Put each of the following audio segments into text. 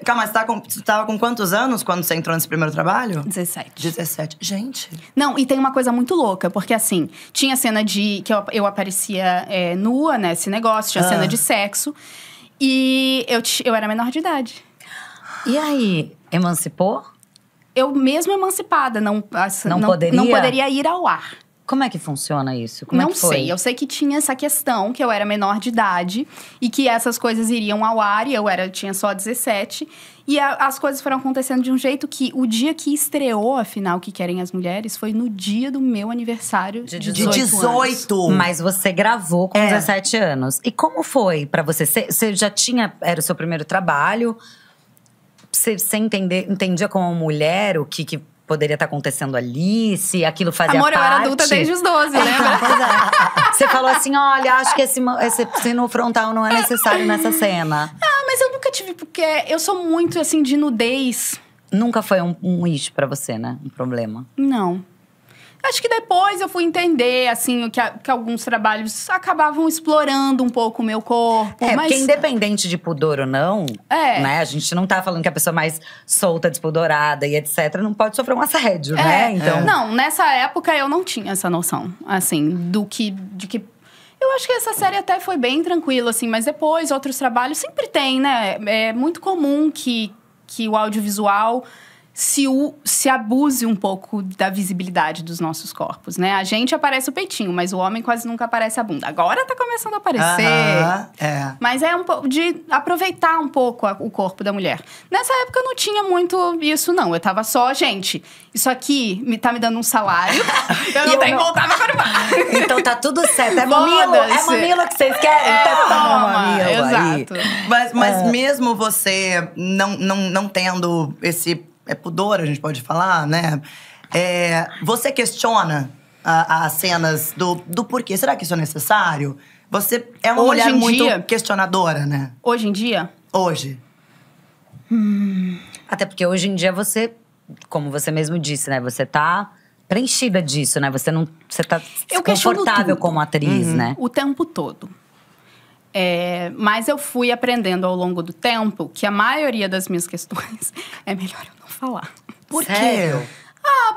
Calma, você tava com quantos anos quando você entrou nesse primeiro trabalho? 17. 17. Gente. Não, e tem uma coisa muito louca, porque assim, tinha cena que eu aparecia nua nesse negócio, tinha cena de sexo. E eu era menor de idade. E aí, emancipou? Eu mesmo emancipada, não poderia ir ao ar. Como é que funciona isso? Como é que foi? Não sei, eu sei que tinha essa questão, que eu era menor de idade. E que essas coisas iriam ao ar, e eu tinha só 17. E as coisas foram acontecendo de um jeito que… O dia que estreou, afinal, Que Querem as Mulheres… Foi no dia do meu aniversário de 18 anos. Mas você gravou com 17 anos. E como foi pra você? Você já tinha… Era o seu primeiro trabalho? Você entendia como mulher o que poderia estar acontecendo ali, se aquilo fazia parte. Amor, eu era adulta desde os 12, lembra? Pois é. Você falou assim, olha, acho que esse sino frontal não é necessário nessa cena. Ah, mas eu nunca tive, porque eu sou muito, assim, de nudez. Nunca foi um issue pra você, né? Um problema. Não. Acho que depois eu fui entender, assim, que alguns trabalhos acabavam explorando um pouco o meu corpo. Porque independente de pudor ou não, né? A gente não tá falando que a pessoa mais solta, despudorada e etc. não pode sofrer um assédio, né? Então… Não, nessa época eu não tinha essa noção, assim, de que… Eu acho que essa série até foi bem tranquila, assim. Mas depois, outros trabalhos sempre tem, né? É muito comum que o audiovisual… se abuse um pouco da visibilidade dos nossos corpos, né? A gente aparece o peitinho, mas o homem quase nunca aparece a bunda. Agora tá começando a aparecer. Mas é um pouco de aproveitar um pouco o corpo da mulher. Nessa época eu não tinha muito isso, não. Eu tava só, gente, isso aqui tá me dando um salário. Eu não tenho que voltar pra Corumbá. Então tá tudo certo. É mamilo que vocês querem? Toma, mamilo. Exato. Aí. Mas mesmo você não tendo esse… pudor, a gente pode falar, né? Você questiona as cenas do porquê. Será que isso é necessário? Você é uma mulher muito questionadora, né? Hoje em dia? Hoje. Até porque hoje em dia você, como você mesmo disse, né? Você tá preenchida disso, né? Você tá confortável como atriz, né? O tempo todo. Mas eu fui aprendendo ao longo do tempo que a maioria das minhas questões é melhor eu não falar. Por quê? Sério?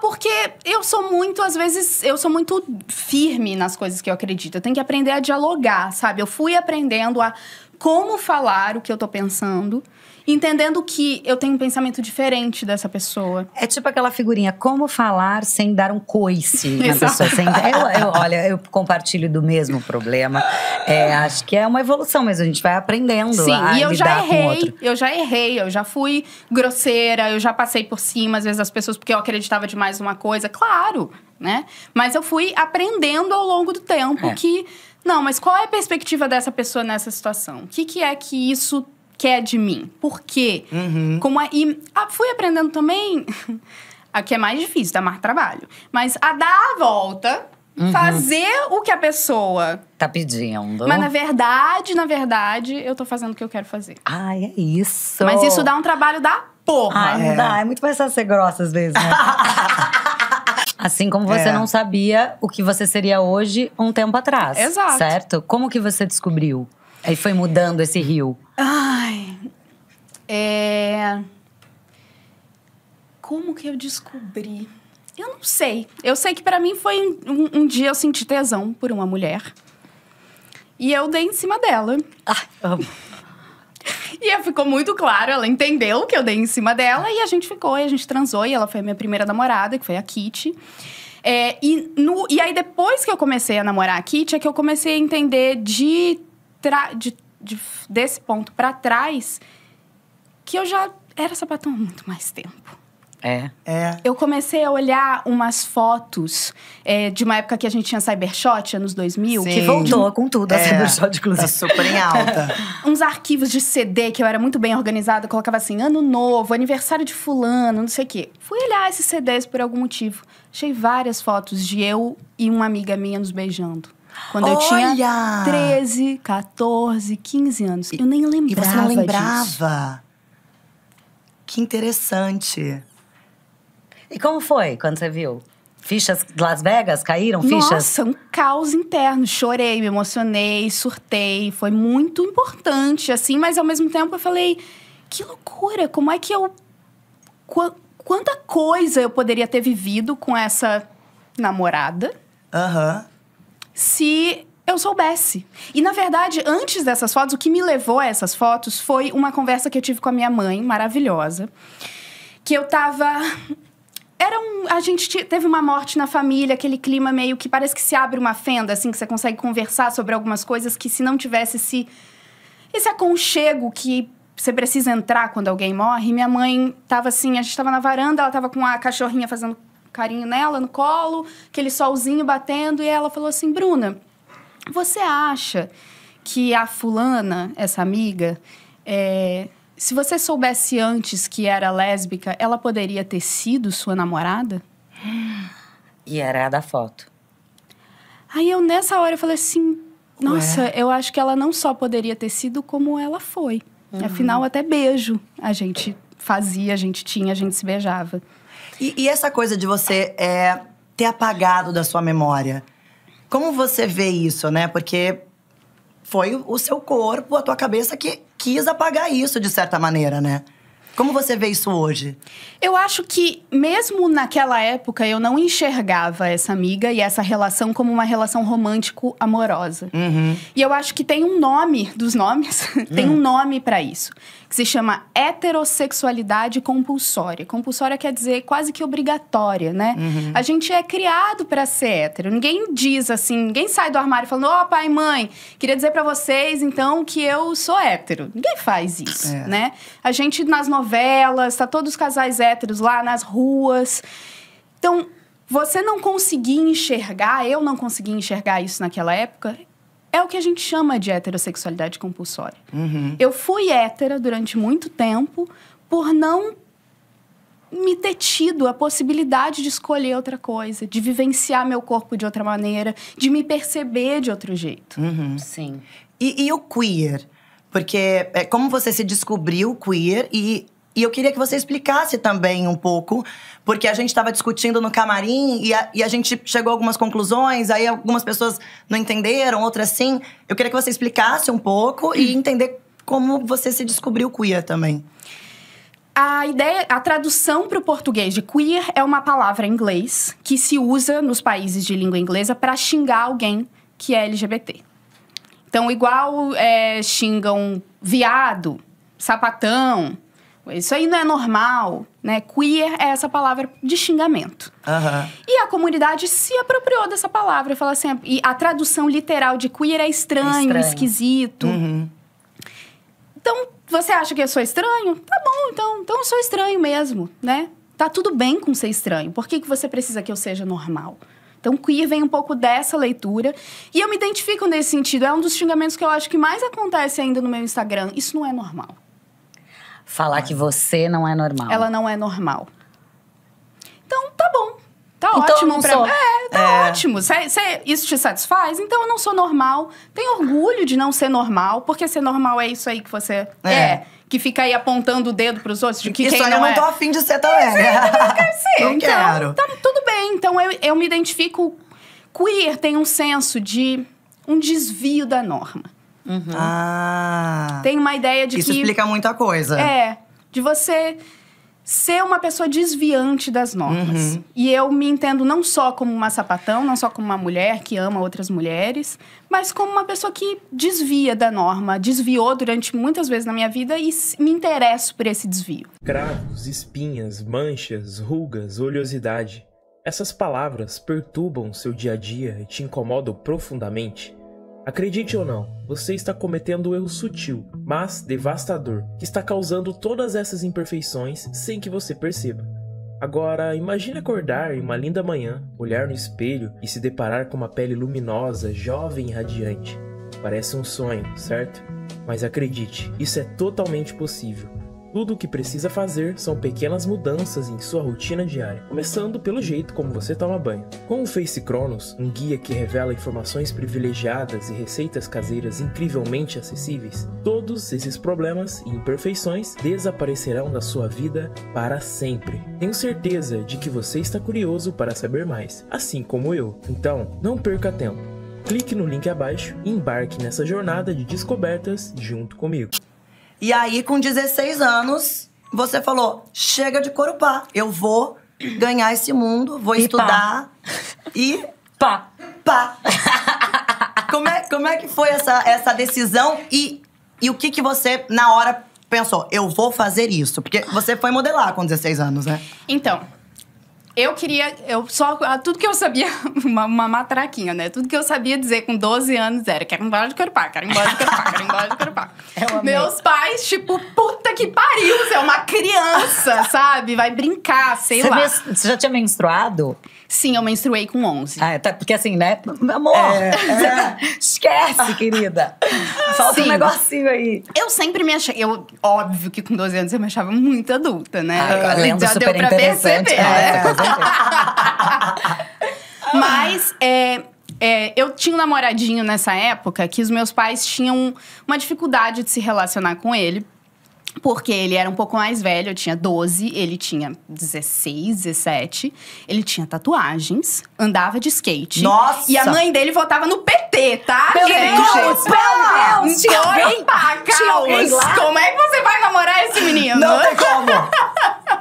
Porque eu sou muito, às vezes, eu sou muito firme nas coisas que eu acredito. Eu tenho que aprender a dialogar, sabe? Eu fui aprendendo a como falar o que eu tô pensando, entendendo que eu tenho um pensamento diferente dessa pessoa. É tipo aquela figurinha, como falar sem dar um coice na pessoa. Olha, eu compartilho do mesmo problema. Acho que é uma evolução mesmo, a gente vai aprendendo a lidar com o outro. Eu já fui grosseira, eu já passei por cima, às vezes, das pessoas, porque eu acreditava demais numa coisa. Claro, né? Mas eu fui aprendendo ao longo do tempo que… Não, mas qual é a perspectiva dessa pessoa nessa situação? O que é que isso quer de mim? Por quê? Fui aprendendo também… A que é mais difícil, dar mais trabalho. Mas a dar a volta… Fazer o que a pessoa… Tá pedindo. Mas na verdade, eu tô fazendo o que eu quero fazer. Ai, é isso. Mas isso dá um trabalho da porra. Ai, dá. É muito mais fácil ser grossa às vezes, né? Assim como você não sabia o que você seria hoje um tempo atrás. Exato. Certo? Como que você descobriu? Aí foi mudando esse rio. Como que eu descobri? Eu não sei. Eu sei que pra mim foi um dia eu senti tesão por uma mulher. E eu dei em cima dela. Amo. E ficou muito claro, ela entendeu que eu dei em cima dela. E a gente ficou, e a gente transou. E ela foi a minha primeira namorada, que foi a Kitty. E aí, depois que eu comecei a namorar a Kitty, é que eu comecei a entender desse ponto pra trás… que eu já era sapatão há muito mais tempo. Eu comecei a olhar umas fotos de uma época que a gente tinha Cybershot, anos 2000. Sim. Que voltou com tudo, a Cybershot, inclusive. Tá super em alta. Uns arquivos de CD que eu era muito bem organizada. Eu colocava assim, ano novo, aniversário de fulano, não sei o quê. Fui olhar esses CDs por algum motivo. Achei várias fotos de eu e uma amiga minha nos beijando. Quando eu tinha 13, 14, 15 anos. Eu nem lembrava disso. E você não lembrava? Que interessante. E como foi quando você viu? Fichas de Las Vegas caíram? Fichas? Nossa, um caos interno. Chorei, me emocionei, surtei. Foi muito importante, assim. Mas, ao mesmo tempo, eu falei… que loucura! Como é que eu... Quanta coisa eu poderia ter vivido com essa namorada se eu soubesse. E, na verdade, antes dessas fotos, o que me levou a essas fotos foi uma conversa que eu tive com a minha mãe, maravilhosa. Que eu tava... A gente teve uma morte na família, aquele clima meio que parece que se abre uma fenda, assim, que você consegue conversar sobre algumas coisas que se não tivesse esse aconchego que você precisa entrar quando alguém morre. Minha mãe tava assim, a gente tava na varanda, ela tava com a cachorrinha fazendo carinho nela, no colo, aquele solzinho batendo, e ela falou assim, Bruna, você acha que a fulana, essa amiga, se você soubesse antes que era lésbica, ela poderia ter sido sua namorada? E era a da foto. Aí eu, nessa hora, eu falei assim, nossa, eu acho que ela não só poderia ter sido, como ela foi. Afinal, até beijo a gente fazia, a gente tinha, a gente se beijava. E essa coisa de você ter apagado da sua memória, como você vê isso, né? Porque foi o seu corpo, a tua cabeça que quis apagar isso, de certa maneira, né? Como você vê isso hoje? Eu acho que, mesmo naquela época, eu não enxergava essa amiga e essa relação como uma relação romântico-amorosa. E eu acho que tem um nome, dos nomes, tem um nome pra isso. Que se chama heterossexualidade compulsória. Compulsória quer dizer quase que obrigatória, né? A gente é criado pra ser hétero. Ninguém diz assim, ninguém sai do armário falando, ó, pai e mãe, queria dizer pra vocês, então, que eu sou hétero. Ninguém faz isso, né? A gente, nas novelas, tá todos os casais héteros lá nas ruas. Então, você não conseguir enxergar, eu não consegui enxergar isso naquela época, é o que a gente chama de heterossexualidade compulsória. Eu fui hétera durante muito tempo por não me ter tido a possibilidade de escolher outra coisa, de vivenciar meu corpo de outra maneira, de me perceber de outro jeito. Sim. E o queer? Porque como você se descobriu queer e eu queria que você explicasse também um pouco, porque a gente estava discutindo no camarim e a gente chegou a algumas conclusões, aí algumas pessoas não entenderam, outras sim. Eu queria que você explicasse um pouco e entender como você se descobriu queer também. A tradução para o português de queer é uma palavra em inglês que se usa nos países de língua inglesa para xingar alguém que é LGBT. Então, igual xingam viado, sapatão, isso aí não é normal, né? Queer é essa palavra de xingamento. E a comunidade se apropriou dessa palavra. Fala assim, e a tradução literal de queer é estranho. Esquisito. Então, você acha que eu sou estranho? Tá bom, então eu sou estranho mesmo, né? Tá tudo bem com ser estranho. Por que você precisa que eu seja normal? Então, queer vem um pouco dessa leitura. E eu me identifico nesse sentido. É um dos xingamentos que eu acho que mais acontece ainda no meu Instagram. Isso não é normal. Falar que você não é normal. Ela não é normal. Então, tá bom. Tá então, ótimo pra mim. Tá ótimo. Isso te satisfaz? Então, eu não sou normal. Tenho orgulho de não ser normal. Porque ser normal é isso aí que você que fica aí apontando o dedo pros outros. De que isso quem aí não eu não tô afim de ser também. Eu não quero ser. Não então, quero. Tá tudo bem. Então, eu me identifico... Queer tem um senso de um desvio da norma. Tem uma ideia de isso que... explica muita coisa. De você ser uma pessoa desviante das normas. E eu me entendo não só como uma sapatão, não só como uma mulher que ama outras mulheres, mas como uma pessoa que desvia da norma, desviou durante muitas vezes na minha vida e me interesso por esse desvio. Cravos, espinhas, manchas, rugas, oleosidade. Essas palavras perturbam seu dia a dia e te incomodam profundamente? Acredite ou não, você está cometendo um erro sutil, mas devastador, que está causando todas essas imperfeições sem que você perceba. Agora, imagine acordar em uma linda manhã, olhar no espelho e se deparar com uma pele luminosa, jovem e radiante. Parece um sonho, certo? Mas acredite, isso é totalmente possível. Tudo o que precisa fazer são pequenas mudanças em sua rotina diária, começando pelo jeito como você toma banho. Com o Face Cronos, um guia que revela informações privilegiadas e receitas caseiras incrivelmente acessíveis, todos esses problemas e imperfeições desaparecerão da sua vida para sempre. Tenho certeza de que você está curioso para saber mais, assim como eu. Então, não perca tempo. Clique no link abaixo e embarque nessa jornada de descobertas junto comigo. E aí, com 16 anos, você falou, chega de Corupá. Eu vou ganhar esse mundo, vou estudar e… Pá! Como é que foi essa decisão e o que você, na hora, pensou? Eu vou fazer isso. Porque você foi modelar com 16 anos, né? Então, tudo que eu sabia, uma matraquinha, né? Tudo que eu sabia dizer com 12 anos era: quero ir embora de Corupá, quero ir embora de Corupá, quero ir embora de Corupá. Meus pais, tipo, puta que pariu, você é uma criança, sabe? Vai brincar, sei lá. Você já tinha menstruado? Sim, eu menstruei com 11. Tá, porque assim, né? Meu amor, esquece, querida. Falta um negocinho aí. Eu sempre me achei… óbvio que com 12 anos eu me achava muito adulta, né? Lendo Já super deu pra interessante. perceber, né? Mas eu tinha um namoradinho nessa época que os meus pais tinham uma dificuldade de se relacionar com ele. Porque ele era um pouco mais velho, eu tinha 12, ele tinha 16, 17. Ele tinha tatuagens, andava de skate. Nossa! E a mãe dele votava no PT, tá, Meu gente? Deus, meu Deus! Tinha alguém lá? Como é que você vai namorar esse menino? Não tem como!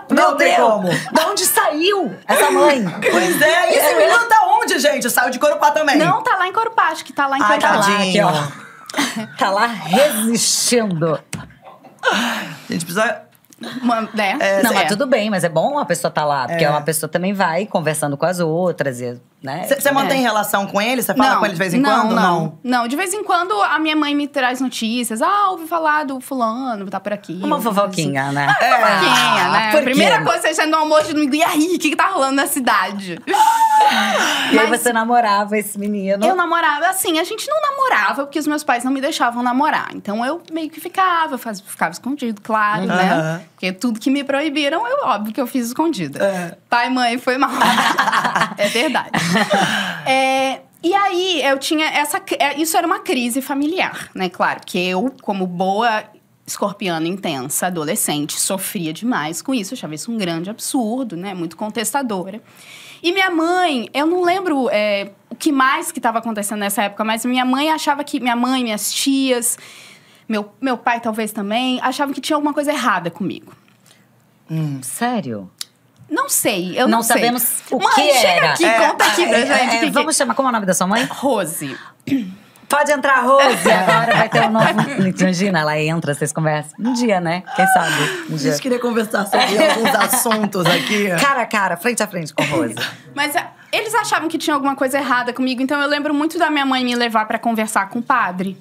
Não tem como! De onde saiu essa mãe? Pois é, e esse menino tá onde, gente? Saiu de Corupá também. Não, tá lá em Corupá, acho que tá lá em Corupá. tadinho. Aqui, ó. Tá lá resistindo. A gente precisa… Não, mas tudo bem, mas é bom a pessoa tá lá. Porque uma pessoa também vai conversando com as outras, né? Você mantém relação com ele? Você fala com ele de vez em quando? Não, de vez em quando a minha mãe me traz notícias. Ouvi falar do fulano, tá por aqui. Uma fofoquinha, assim. né? Fofoquinha, né? Por Primeira quê? coisa, você sai no almoço de domingo. E aí, o que tá rolando na cidade? E aí você namorava esse menino? Eu namorava, assim, a gente não namorava, porque os meus pais não me deixavam namorar. Então, eu meio que ficava escondido, claro, né? Porque tudo que me proibiram, óbvio que eu fiz escondida. Pai e mãe, foi mal. É verdade. E aí, eu tinha isso era uma crise familiar, né? Claro, que eu, como boa escorpiana intensa, adolescente, sofria demais com isso. Eu achava isso um grande absurdo, né? Muito contestadora. E minha mãe, eu não lembro o que mais que estava acontecendo nessa época, mas minha mãe achava que… Minha mãe, minhas tias, meu pai talvez também, achavam que tinha alguma coisa errada comigo. Sério? Não sei, eu não sei. sabemos o Mãe, que chega era. aqui, conta aqui pra gente. Vamos chamar, como é o nome da sua mãe? Rose. Pode entrar, Rose. Agora vai ter um novo… Imagina, ela entra, vocês conversam. Um dia, né? Quem sabe? Um A dia. gente queria conversar sobre alguns assuntos aqui. Cara a cara, frente a frente com Rose. Mas eles achavam que tinha alguma coisa errada comigo, então eu lembro muito da minha mãe me levar pra conversar com o padre.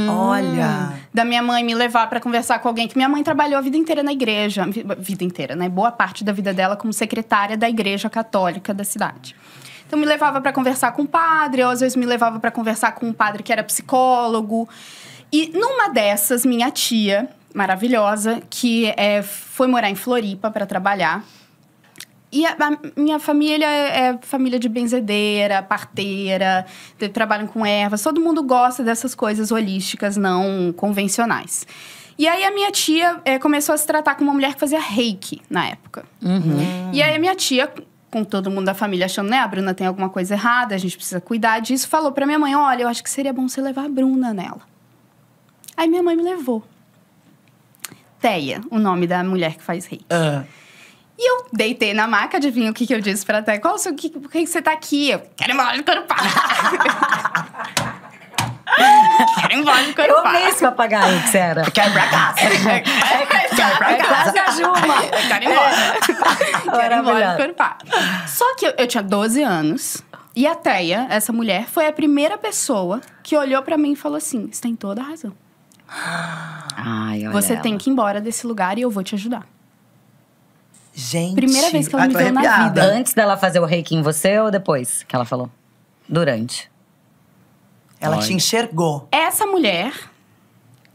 Olha… Da minha mãe me levar pra conversar com alguém, que minha mãe trabalhou a vida inteira na igreja. Vida inteira, né? Boa parte da vida dela como secretária da igreja católica da cidade. Então, me levava pra conversar com o padre, ou às vezes me levava pra conversar com um padre que era psicólogo. E numa dessas, minha tia, maravilhosa, que foi morar em Floripa pra trabalhar. E a minha família é família de benzedeira, parteira, trabalham com ervas. Todo mundo gosta dessas coisas holísticas, não convencionais. E aí, a minha tia começou a se tratar com uma mulher que fazia reiki na época. E aí, a minha tia, com todo mundo da família achando, né? A Bruna tem alguma coisa errada, a gente precisa cuidar disso. Falou pra minha mãe, olha, eu acho que seria bom você levar a Bruna nela. Aí, minha mãe me levou. Teia, o nome da mulher que faz reiki. E eu deitei na maca, adivinha o que eu disse pra Teia? Por que você tá aqui? Eu quero ir embora de Corupá. Quero ir embora de Corupá. Eu amei esse papagaio que você era. Quero ir pra casa. Quero ir pra casa. Quase a Juma. Quero ir embora. Quero ir embora de Corupá. Só que eu tinha 12 anos. E a Teia, essa mulher, foi a primeira pessoa que olhou pra mim e falou assim, você tem toda a razão. Ai, olha Você ela. tem que ir embora desse lugar e eu vou te ajudar. Gente… Primeira vez que ela me tô viu na arrepiada. vida. Antes dela fazer o reiki em você ou depois que ela falou? Durante. Ela Olha. te enxergou. Essa mulher,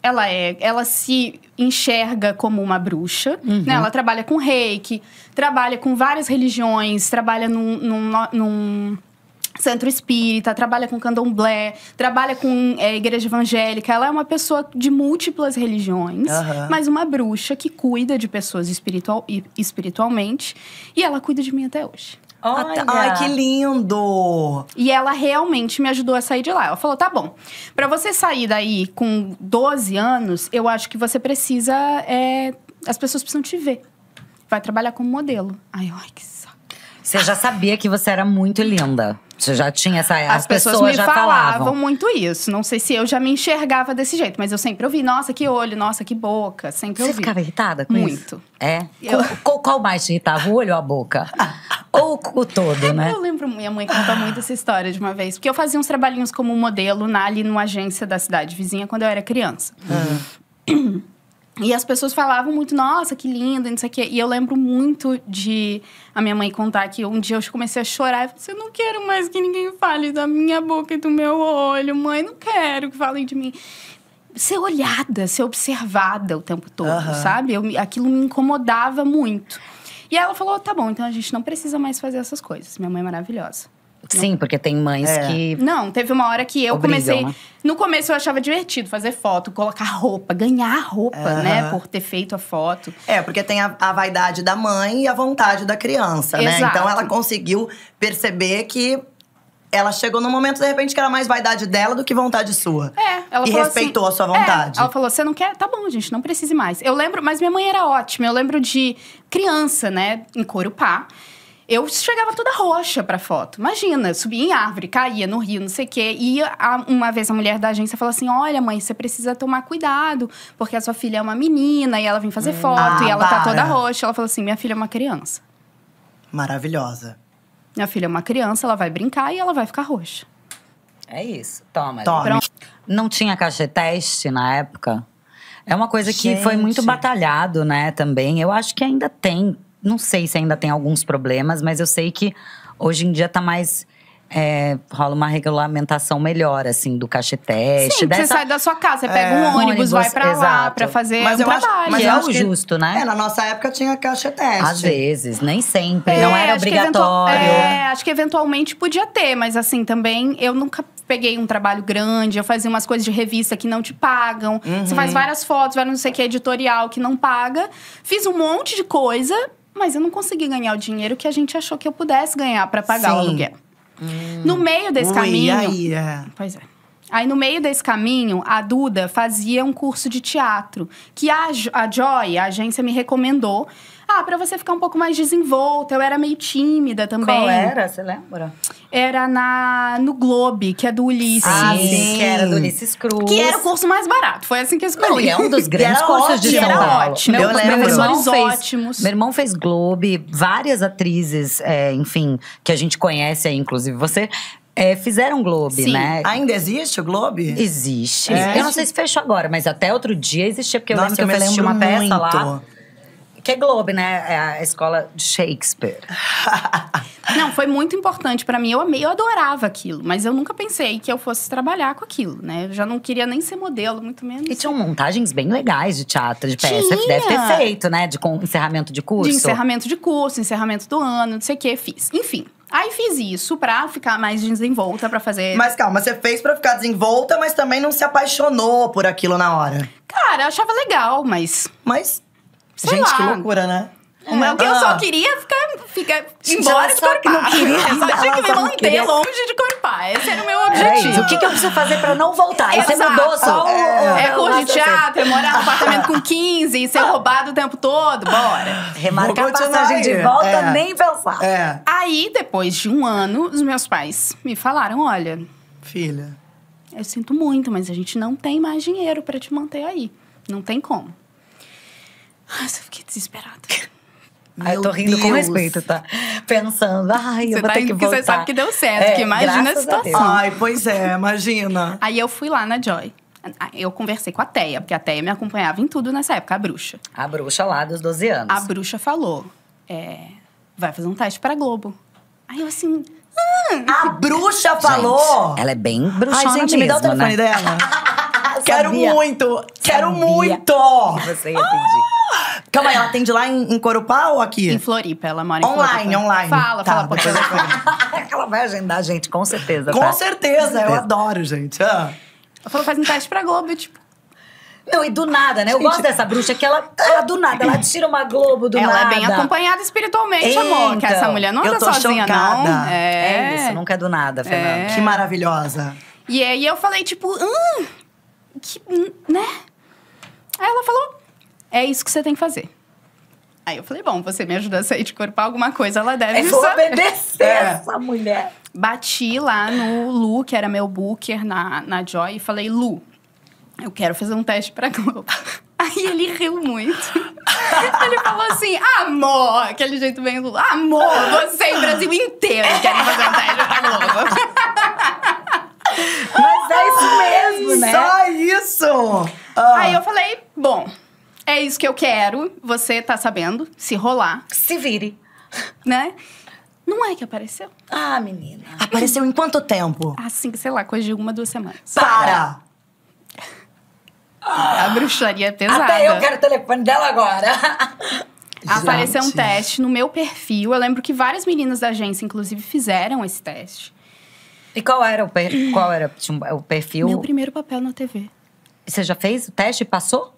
ela se enxerga como uma bruxa, né? Ela trabalha com reiki, trabalha com várias religiões, trabalha num centro espírita, trabalha com candomblé, trabalha com igreja evangélica. Ela é uma pessoa de múltiplas religiões, mas uma bruxa que cuida de pessoas espiritualmente. E ela cuida de mim até hoje. Olha. Ai, que lindo! E ela realmente me ajudou a sair de lá. Ela falou, tá bom, pra você sair daí com 12 anos, eu acho que você precisa… as pessoas precisam te ver. Vai trabalhar como modelo. Ai, que saco. Você já sabia que você era muito linda. Você já tinha essa… As pessoas me já falavam muito isso. Não sei se eu já me enxergava desse jeito, mas eu sempre ouvi, nossa, que olho, nossa, que boca. Sempre Você ouvi. ficava irritada com Muito. isso? É? Qual mais te irritava? O olho ou a boca? Ou o todo, né? Eu lembro, minha mãe conta muito essa história de uma vez. Porque eu fazia uns trabalhinhos como modelo ali numa agência da cidade vizinha quando eu era criança. E as pessoas falavam muito, nossa, que lindo, não sei o quê. E eu lembro muito de a minha mãe contar que um dia eu comecei a chorar. E falei, eu não quero mais que ninguém fale da minha boca e do meu olho. Mãe, não quero que falem de mim. Ser olhada, ser observada o tempo todo, sabe? Aquilo me incomodava muito. E ela falou, tá bom, então a gente não precisa mais fazer essas coisas. Minha mãe é maravilhosa. Sim, porque tem mães que… Não, teve uma hora que eu obrigam, comecei… né? No começo eu achava divertido fazer foto, colocar roupa, ganhar roupa, né? Por ter feito a foto. Porque tem a vaidade da mãe e a vontade da criança, né? Exato. Então ela conseguiu perceber que ela chegou num momento, de repente, que era mais vaidade dela do que vontade sua. Ela E falou respeitou assim, a sua vontade. Ela falou, você não quer? Tá bom, gente, não precise mais. Eu lembro, mas minha mãe era ótima. Eu lembro de criança, né? Em Corupá. Eu chegava toda roxa pra foto. Imagina, subia em árvore, caía no rio, não sei o quê. E uma vez a mulher da agência falou assim, olha, mãe, você precisa tomar cuidado. Porque a sua filha é uma menina e ela vem fazer foto. E ela tá toda roxa. Ela falou assim, minha filha é uma criança. Maravilhosa. Minha filha é uma criança, ela vai brincar e ela vai ficar roxa. É isso. Toma. Tome. Não tinha cachê-teste na época? É uma coisa que foi muito batalhado, né, também. Eu acho que ainda tem… Não sei se ainda tem alguns problemas, mas eu sei que hoje em dia tá mais… rola uma regulamentação melhor, assim, do cachê-teste. Sim, você sai da sua casa, você pega um ônibus, vai pra lá exato. pra fazer Mas um eu acho- trabalho. mas Que eu é acho o que- justo, né? Na nossa época tinha caixa-teste. Às vezes, nem sempre. Não era acho que obrigatório. acho que eventualmente podia ter, mas assim, também eu nunca peguei um trabalho grande, eu fazia umas coisas de revista que não te pagam. Você faz várias fotos, vai não sei o que, editorial que não paga. Fiz um monte de coisa, mas eu não consegui ganhar o dinheiro que a gente achou que eu pudesse ganhar pra pagar o Sim. aluguel. No meio desse caminho… Aí, Pois é. Aí, no meio desse caminho, a Duda fazia um curso de teatro. Que a Joy, a agência, me recomendou. Pra você ficar um pouco mais desenvolta. Eu era meio tímida também. Qual era? Você lembra? Era no Globe, que é do Ulisses. sim. Que era do Ulisses Cruz. Que era o curso mais barato. Foi assim que eu escolhi. Não, e é um dos grandes era cursos de ótimo. São Era Paulo. ótimo. Eu lembro. Professores fez, ótimos. Meu irmão fez Globe, várias atrizes, enfim, que a gente conhece aí, inclusive você, fizeram Globe, Sim. né? Ainda existe o Globe? Existe. É? Eu não sei se fechou agora, mas até outro dia existia, porque eu Nossa, lembro que eu me assisti lembro uma peça muito. lá. Que é Globe, né? É a escola de Shakespeare. Não, foi muito importante pra mim. Eu amei, eu adorava aquilo. Mas eu nunca pensei que eu fosse trabalhar com aquilo, né? Eu já não queria nem ser modelo, muito menos. E tinham montagens bem legais de teatro, de peça. Tinha. Que deve ter feito, né? De encerramento de curso. De encerramento de curso, encerramento do ano, não sei o que, fiz. Enfim, aí fiz isso pra ficar mais desenvolta, pra fazer… Mas calma, você fez pra ficar desenvolta, mas também não se apaixonou por aquilo na hora. Cara, eu achava legal, mas… Mas, Sei gente, lá. que loucura, né? O que eu só queria ficar Gente, embora ela de só que Corupá. não queria, Eu só tinha que ela me só não manter queria. longe de Corupá. Esse era o meu Era objetivo. isso. O que eu preciso fazer pra não voltar? Aí você Exato. mudou só É curso de nossa, teatro, é morar no apartamento com 15 e ser roubado o tempo todo, bora. Remarcar Vou a continuar passagem de aí. volta, nem pensar. Aí, depois de um ano, os meus pais me falaram, olha… Filha. Eu sinto muito, mas a gente não tem mais dinheiro pra te manter aí. Não tem como. Nossa, eu fiquei desesperada. Eu tô rindo com Deus. respeito, tá? Pensando, ai, eu Você vou ter que porque voltar. você sabe que deu certo, que imagina a graças Deus. situação. Ai, pois é, imagina. Aí eu fui lá na Joy. Eu conversei com a Teia, porque a Teia me acompanhava em tudo nessa época, a bruxa. A bruxa lá dos 12 anos. A bruxa falou, vai fazer um teste pra Globo. Aí eu assim… A bruxa falou! Ela é bem bruxona Ai, gente, mesmo, me dá o telefone né? dela. Quero Sabia. muito! Quero Sabia. muito! Que você ia pedir. Calma aí, ela atende lá em Corupá ou aqui? Em Floripa, ela mora em Online, Floripa. online. Fala, Tá, fala por depois eu telefone. Ela vai agendar a gente, com certeza. Com tá? certeza, eu adoro, gente. Ela falou, faz um teste pra Globo. Eu, tipo, Não, e do nada, né? Eu gosto dessa bruxa que ela do nada, ela tira uma Globo do Ela nada. é bem acompanhada espiritualmente, amor. Que essa Então, mulher não eu anda tô sozinha, chocada. não. É isso, nunca é do nada, Fernanda. Que maravilhosa. E aí eu falei, tipo, né? Aí ela falou, é isso que você tem que fazer. Aí eu falei, bom, você me ajuda a sair de corpo alguma coisa, ela deve Eu vou saber. obedecer essa mulher. Bati lá no Lu, que era meu booker na Joy, e falei, Lu, eu quero fazer um teste pra Globo. Aí ele riu muito. Ele falou assim, amor, aquele jeito bem Lu, amor, você e o Brasil inteiro querem fazer um teste pra Globo. Mas é isso mesmo, né? Só isso! Aí eu falei, bom, é isso que eu quero, você tá sabendo, se rolar, Se vire. né? Não é que apareceu? Ah, menina. Apareceu em quanto tempo? Assim, sei lá, coisa de 1, 2 semanas. Para! A bruxaria é pesada. Até eu quero o telefone dela agora. Apareceu um Gente. teste no meu perfil. Eu lembro que várias meninas da agência, inclusive, fizeram esse teste. E qual era o perfil? Meu primeiro papel na TV. Você já fez o teste e passou?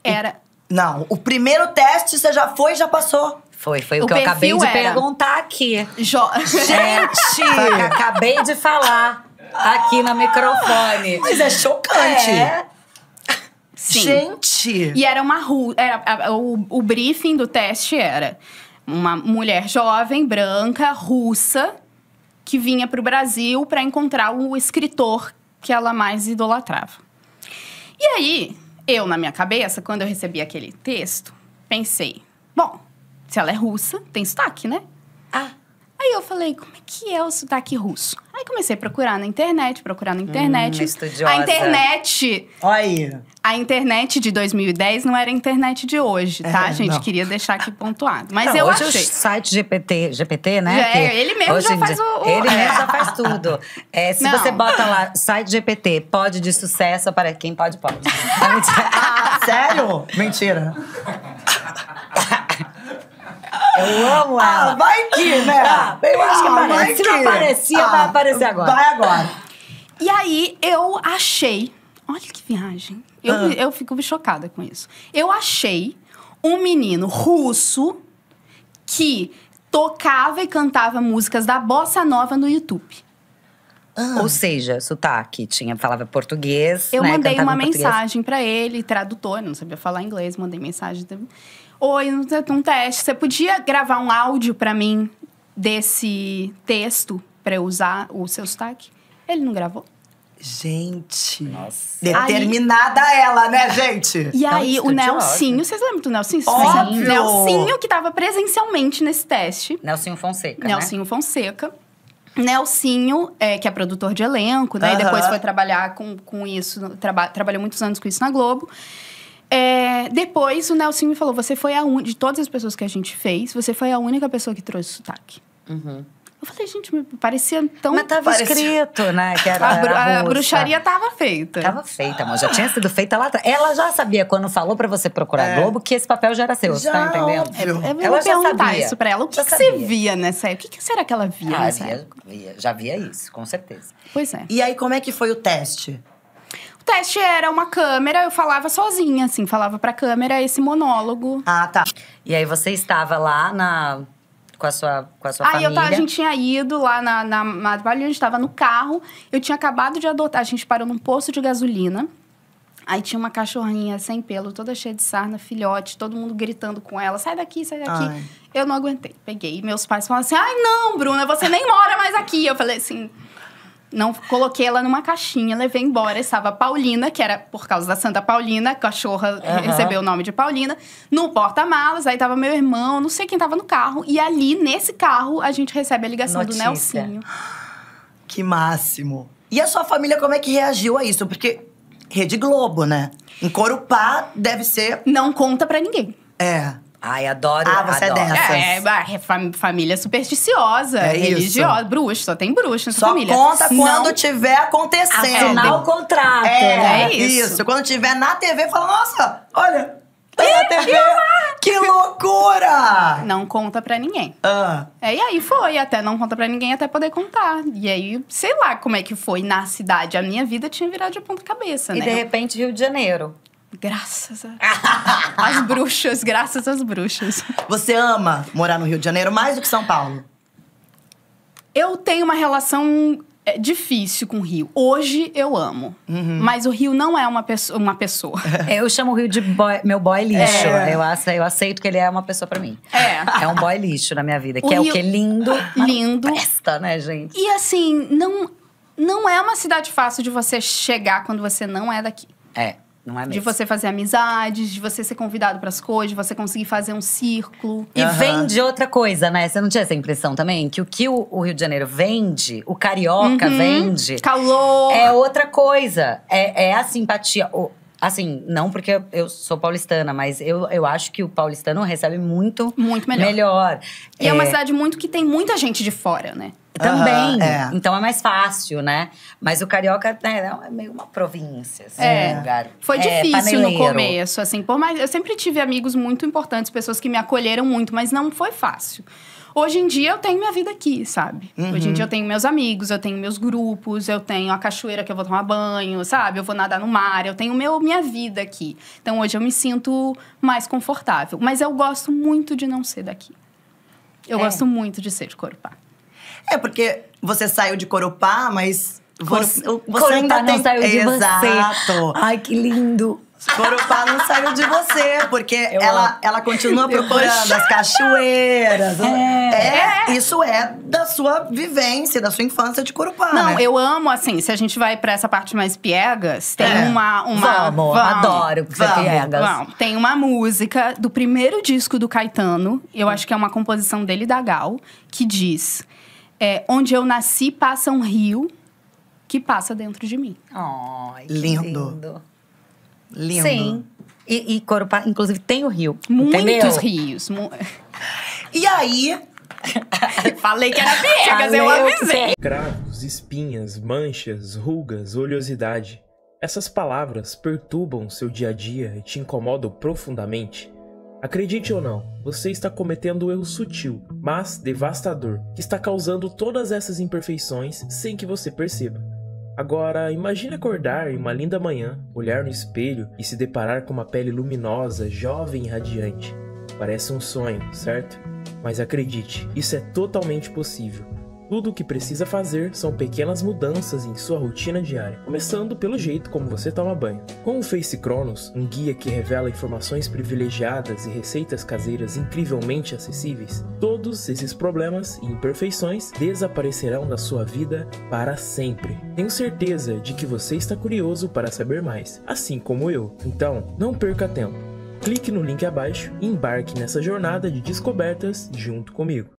Era... Não, o primeiro teste você já foi e já passou. Foi O o que eu acabei perfil de era- perguntar aqui. Gente! Foi o que eu acabei de falar aqui no microfone. Mas é chocante. É. Sim. Gente! E era uma o briefing do teste era uma mulher jovem, branca, russa, que vinha para o Brasil para encontrar o escritor que ela mais idolatrava. E aí, eu, na minha cabeça, quando eu recebi aquele texto, pensei, bom, se ela é russa, tem sotaque, né? Ah, Aí eu falei, como é que é o sotaque russo? Aí comecei a procurar na internet. estudiosa. A internet de 2010 não era a internet de hoje, tá, gente? não. Queria deixar aqui pontuado. Mas não, eu hoje achei. o site GPT, né? Já é, ele mesmo hoje já em faz dia- o- Ele mesmo já faz tudo. Se Não. você bota lá, site GPT, pode de sucesso, para quem pode, pode. Não, mentira. Ah, sério? Mentira. Eu amo ela. Vai que, né? Eu acho que vai aparece. Se não que. aparecia, vai aparecer agora. Vai agora. E aí eu achei. Olha que viagem. Eu fico chocada com isso. Eu achei um menino russo que tocava e cantava músicas da bossa nova no YouTube. Ou seja, sotaque. Falava português, Eu né? mandei cantava uma em português. mensagem pra ele, tradutor, não sabia falar inglês, mandei mensagem. Oi, um teste. Você podia gravar um áudio pra mim desse texto pra eu usar o seu sotaque? Ele não gravou. Gente. Nossa. Determinada ela, né, gente? E aí, o estudiosa. Nelsinho, vocês lembram do Nelsinho? Óbvio! Nelsinho, que tava presencialmente nesse teste. Nelsinho Fonseca, Nelsinho Fonseca. Nelsinho, que é produtor de elenco, né? E Aham. depois foi trabalhar com isso, trabalhou muitos anos com isso na Globo. Depois, o Nelsinho me falou, você foi de todas as pessoas que a gente fez, você foi a única pessoa que trouxe sotaque. Eu falei, gente, me parecia tão... Mas tava Parecia- escrito, né? Que era, a era russa. bruxaria tava feita. Tava feita, amor. Já tinha sido feita lá atrás. Ela já sabia, quando falou pra você procurar Globo, que esse papel já era seu. Você tá Já, entendendo? óbvio. Eu vou Ela já perguntar sabia. isso pra ela. O que Já você sabia. via nessa época? O que será que ela via nessa época? Já via isso, com certeza. Pois é. E aí, como é que foi o teste? O teste era uma câmera, eu falava sozinha, assim. Falava pra câmera esse monólogo. Ah, tá. E aí você estava lá com a sua Aí família. a gente tinha ido lá na Madvalha, a gente tava no carro. Eu tinha acabado de adotar, a gente parou num posto de gasolina. Aí tinha uma cachorrinha sem pelo, toda cheia de sarna, filhote, todo mundo gritando com ela. Sai daqui, sai daqui. Ai. Eu não aguentei. Peguei. Meus pais falaram assim, ai não, Bruna, você nem mora mais aqui. Eu falei assim... Não, coloquei ela numa caixinha, levei embora. Estava a Paulina, que era por causa da Santa Paulina, a cachorra recebeu o nome de Paulina. No porta-malas, aí tava meu irmão, não sei quem tava no carro. E ali, nesse carro, a gente recebe a ligação do Notícia. Nelsinho. Que máximo. E a sua família, como é que reagiu a isso? Porque Rede Globo, né? Em Corupá deve ser... Não conta pra ninguém. Ai, adoro. Ah, você é adoro. É família supersticiosa, É isso. religiosa, bruxa, só tem bruxa nessa Só família. conta Não- quando tiver acontecendo. Assinar o contrato. É, É isso. isso. Quando tiver na TV, fala, nossa, olha, tá na TV. Que loucura! Não conta pra ninguém. Ah, E aí foi, até não conta pra ninguém, até poder contar. E aí, sei lá como é que foi na cidade. A minha vida tinha virado de ponta cabeça, E né? de repente, Rio de Janeiro. Graças às bruxas, graças às bruxas. Você ama morar no Rio de Janeiro mais do que São Paulo? Eu tenho uma relação difícil com o Rio. Hoje eu amo. Mas o Rio não é uma pessoa. Eu chamo o Rio de meu boy lixo. Eu aceito que ele é uma pessoa pra mim. É um boy lixo na minha vida. Que é o quê? Lindo. Lindo. Presta, né, gente? E assim, não é uma cidade fácil de você chegar quando você não é daqui. Não é mesmo. De você fazer amizades, de você ser convidado pras coisas, de você conseguir fazer um círculo. E vende outra coisa, né? Você não tinha essa impressão também? Que o que o Rio de Janeiro vende, o carioca vende… Calor! É outra coisa. É a simpatia. Assim, não porque eu sou paulistana, mas eu acho que o paulistano recebe muito melhor. E é uma cidade que tem muita gente de fora, né? Também. Então é mais fácil, né? Mas o carioca é meio uma província, assim, um lugar. Foi difícil paneleiro. no começo, assim. Por mais, eu sempre tive amigos muito importantes, pessoas que me acolheram muito, mas não foi fácil. Hoje em dia, eu tenho minha vida aqui, sabe? Hoje em dia, eu tenho meus amigos, eu tenho meus grupos, eu tenho a cachoeira que eu vou tomar banho, sabe? Eu vou nadar no mar, eu tenho minha vida aqui. Então, hoje eu me sinto mais confortável. Mas eu gosto muito de não ser daqui. Eu gosto muito de ser de Corupá. Porque você saiu de Corupá, mas você ainda não saiu de Exato. você. Ai, que lindo. Corupá não saiu de você, porque ela continua procurando as cachoeiras. Isso é da sua vivência, da sua infância de Corupá, Não, né? eu amo, assim, se a gente vai pra essa parte mais piegas, tem Vamos, adoro ser piegas. Tem uma música do primeiro disco do Caetano, eu acho que é uma composição dele da Gal, que diz… onde eu nasci passa um rio que passa dentro de mim. Ai, que Lindo. Lindo. Sim. E Corupá, inclusive, tem o rio. Muitos entendeu? rios. E aí… Falei que era piegas, eu avisei. Cravos, espinhas, manchas, rugas, oleosidade. Essas palavras perturbam seu dia a dia e te incomodam profundamente. Acredite ou não, você está cometendo um erro sutil, mas devastador, que está causando todas essas imperfeições sem que você perceba. Agora, imagine acordar em uma linda manhã, olhar no espelho e se deparar com uma pele luminosa, jovem e radiante. Parece um sonho, certo? Mas acredite, isso é totalmente possível. Tudo o que precisa fazer são pequenas mudanças em sua rotina diária, começando pelo jeito como você toma banho. Com o Face Cronos, um guia que revela informações privilegiadas e receitas caseiras incrivelmente acessíveis, todos esses problemas e imperfeições desaparecerão da sua vida para sempre. Tenho certeza de que você está curioso para saber mais, assim como eu. Então, não perca tempo. Clique no link abaixo e embarque nessa jornada de descobertas junto comigo.